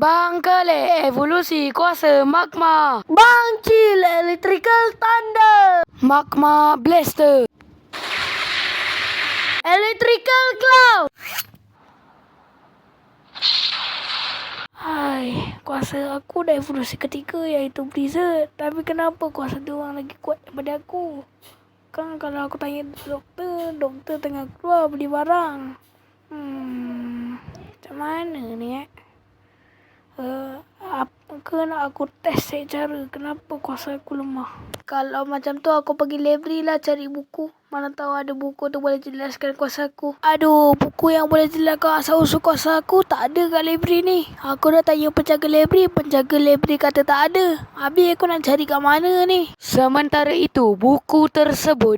Bangkele evolusi kuasa magma. Bangkil electrical thunder. Magma blaster. Electrical cloud. Hai, kuasa aku dah evolusi ketiga iaitu blizzard. Tapi kenapa kuasa dia orang lagi kuat daripada aku? Kan kalau aku tanya doktor tengah keluar beli barang. Macam mana ni nak aku test cara kenapa kuasa aku lemah. Kalau macam tu aku pergi library lah cari buku. Mana tahu ada buku tu boleh jelaskan kuasa aku. Aduh, buku yang boleh jelaskan asal-usul kuasa aku tak ada kat library ni. Aku dah tanya penjaga library kata tak ada. Habis aku nak cari kat mana ni? Sementara itu, buku tersebut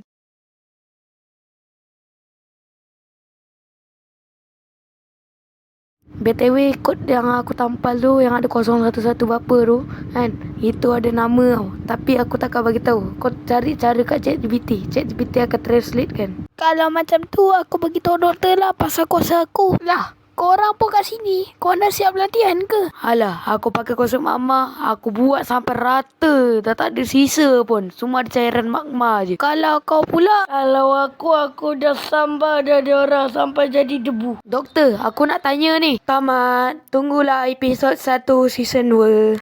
BTW kod yang aku tampal tu yang ada 011 berapa tu kan, itu ada nama tau. Tapi aku takkan bagi tahu. Kau cari cara kat ChatGPT akan translate kan. Kalau macam tu aku bagi tahu doktor lah pasal kuasa aku. Lah, korang pun kat sini, kau dah siap latihan ke? Alah, aku pakai kuasa magma, aku buat sampai rata, dah tak ada sisa pun. Semua ada cairan magma je. Kalau kau pula, kalau aku dah sambar dah orang sampai jadi debu. Doktor, aku nak tanya ni. Tamat, tunggulah episod 1 season 2.